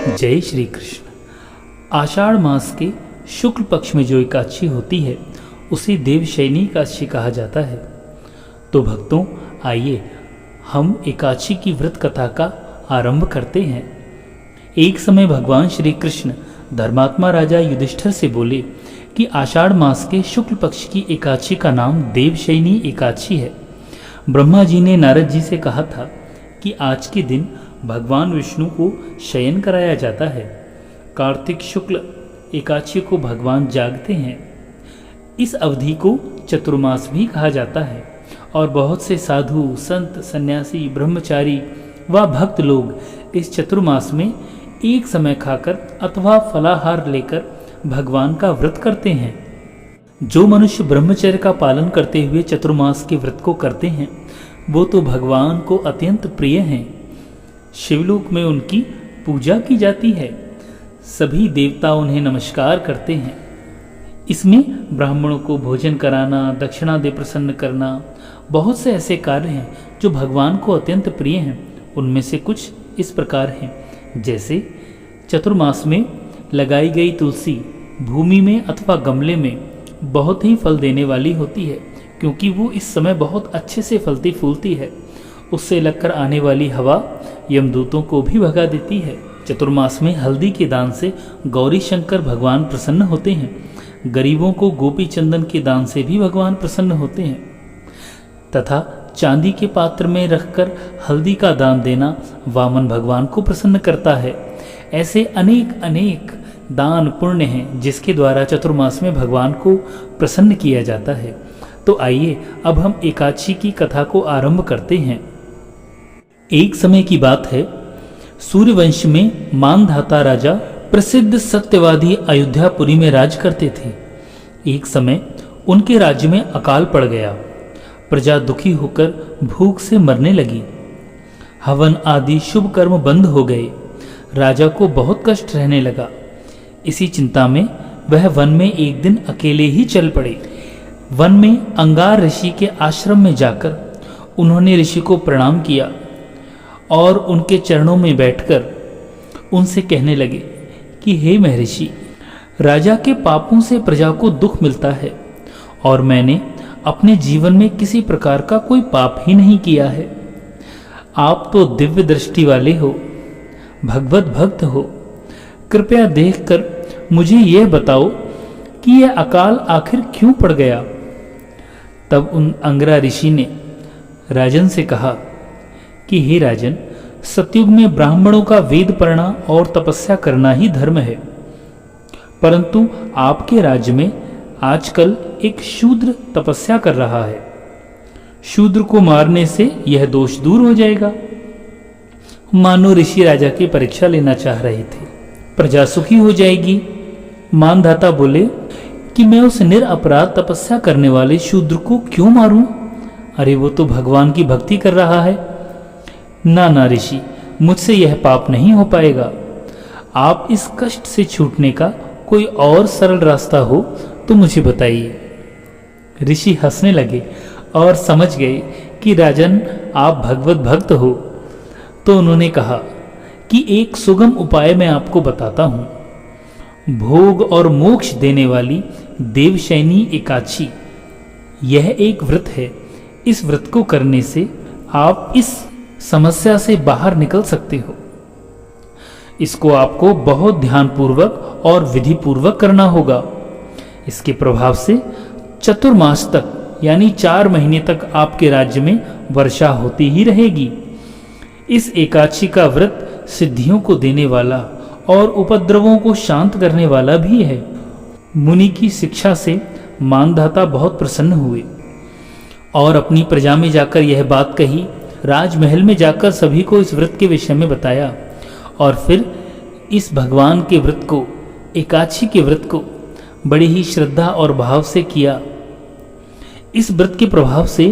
जय श्री कृष्ण। आषाढ़ मास के शुक्ल पक्ष में जो एकादशी होती है उसे देवशयनी एकादशी कहा जाता है। तो भक्तों, आइए हम एकादशी की व्रत कथा का आरंभ करते हैं। एक समय भगवान श्री कृष्ण धर्मात्मा राजा युधिष्ठिर से बोले कि आषाढ़ मास के शुक्ल पक्ष की एकादशी का नाम देवशयनी एकादशी है। ब्रह्मा जी ने नारद जी से कहा था कि आज के दिन भगवान विष्णु को शयन कराया जाता है। कार्तिक शुक्ल एकादशी को भगवान जागते हैं। इस अवधि को चतुर्मास भी कहा जाता है और बहुत से साधु, संत, सन्यासी, ब्रह्मचारी व भक्त लोग इस चतुर्मास में एक समय खाकर अथवा फलाहार लेकर भगवान का व्रत करते हैं। जो मनुष्य ब्रह्मचर्य का पालन करते हुए चतुर्मास के व्रत को करते हैं वो तो भगवान को अत्यंत प्रिय हैं। शिवलोक में उनकी पूजा की जाती है। सभी देवता उन्हें नमस्कार करते हैं। इसमें ब्राह्मणों को भोजन कराना, दक्षिणा दे प्रसन्न करना, बहुत से ऐसे कार्य हैं जो भगवान को अत्यंत प्रिय हैं। उनमें से कुछ इस प्रकार हैं, जैसे चतुर्मास में लगाई गई तुलसी भूमि में अथवा गमले में बहुत ही फल देने वाली होती है, क्योंकि वो इस समय बहुत अच्छे से फलती फूलती है। उससे लगकर आने वाली हवा यमदूतों को भी भगा देती है। चतुर्मास में हल्दी के दान से गौरी शंकर भगवान प्रसन्न होते हैं। गरीबों को गोपी चंदन के दान से भी भगवान प्रसन्न होते हैं तथा चांदी के पात्र में रखकर हल्दी का दान देना वामन भगवान को प्रसन्न करता है। ऐसे अनेक अनेक दान पुण्य हैं जिसके द्वारा चतुर्मास में भगवान को प्रसन्न किया जाता है। तो आइए अब हम एकादशी की कथा को आरंभ करते हैं। एक समय की बात है, सूर्यवंश में मानधाता राजा प्रसिद्ध सत्यवादी अयोध्यापुरी में राज करते थे। एक समय उनके राज्य में अकाल पड़ गया। प्रजा दुखी होकर भूख से मरने लगी। हवन आदि शुभ कर्म बंद हो गए। राजा को बहुत कष्ट रहने लगा। इसी चिंता में वह वन में एक दिन अकेले ही चल पड़े। वन में अंगार ऋषि के आश्रम में जाकर उन्होंने ऋषि को प्रणाम किया और उनके चरणों में बैठकर उनसे कहने लगे कि हे महर्षि, राजा के पापों से प्रजा को दुख मिलता है और मैंने अपने जीवन में किसी प्रकार का कोई पाप ही नहीं किया है। आप तो दिव्य दृष्टि वाले हो, भगवत भक्त हो। कृपया देखकर मुझे यह बताओ कि यह अकाल आखिर क्यों पड़ गया। तब उन अंगरा ऋषि ने राजन से कहा कि हे राजन, सतयुग में ब्राह्मणों का वेद पढ़ना और तपस्या करना ही धर्म है, परंतु आपके राज्य में आजकल एक शूद्र तपस्या कर रहा है। शूद्र को मारने से यह दोष दूर हो जाएगा। मानो ऋषि राजा की परीक्षा लेना चाह रहे थे। प्रजा सुखी हो जाएगी। मानधाता बोले कि मैं उस निरपराध तपस्या करने वाले शूद्र को क्यों मारूं? अरे वो तो भगवान की भक्ति कर रहा है। ना ऋषि, मुझसे यह पाप नहीं हो पाएगा। आप इस कष्ट से छूटने का कोई और सरल रास्ता हो तो मुझे बताइए। ऋषि हंसने लगे और समझ गए कि राजन, आप भगवत भक्त हो। तो उन्होंने कहा कि एक सुगम उपाय मैं आपको बताता हूँ। भोग और मोक्ष देने वाली देवशयनी एकादशी, यह एक व्रत है। इस व्रत को करने से आप इस समस्या से बाहर निकल सकते हो। इसको आपको बहुत ध्यानपूर्वक और विधिपूर्वक करना होगा। इसके प्रभाव से चतुर्मास तक यानी 4 महीने तक आपके राज्य में वर्षा होती ही रहेगी। इस एकादशी का व्रत सिद्धियों को देने वाला और उपद्रवों को शांत करने वाला भी है। मुनि की शिक्षा से मानधाता बहुत प्रसन्न हुए और अपनी प्रजा में जाकर यह बात कही। राजमहल में जाकर सभी को इस व्रत के विषय में बताया और फिर इस भगवान के व्रत को, एकादशी के व्रत को बड़ी ही श्रद्धा और भाव से किया। इस व्रत के प्रभाव से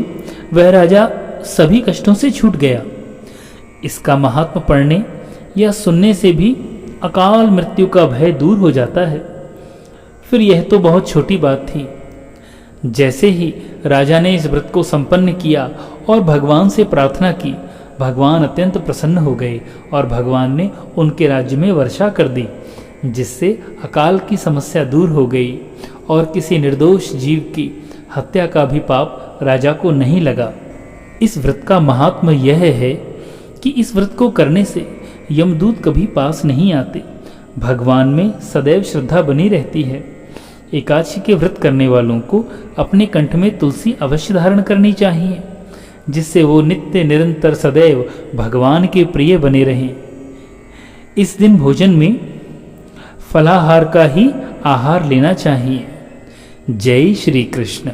वह राजा सभी कष्टों से छूट गया। इसका महात्मा पढ़ने या सुनने से भी अकाल मृत्यु का भय दूर हो जाता है। फिर यह तो बहुत छोटी बात थी। जैसे ही राजा ने इस व्रत को संपन्न किया और भगवान से प्रार्थना की, भगवान अत्यंत प्रसन्न हो गए और भगवान ने उनके राज्य में वर्षा कर दी, जिससे अकाल की समस्या दूर हो गई और किसी निर्दोष जीव की हत्या का भी पाप राजा को नहीं लगा। इस व्रत का महात्म्य यह है कि इस व्रत को करने से यमदूत कभी पास नहीं आते, भगवान में सदैव श्रद्धा बनी रहती है। एकादशी के व्रत करने वालों को अपने कंठ में तुलसी अवश्य धारण करनी चाहिए, जिससे वो नित्य निरंतर सदैव भगवान के प्रिय बने रहें। इस दिन भोजन में फलाहार का ही आहार लेना चाहिए। जय श्री कृष्ण।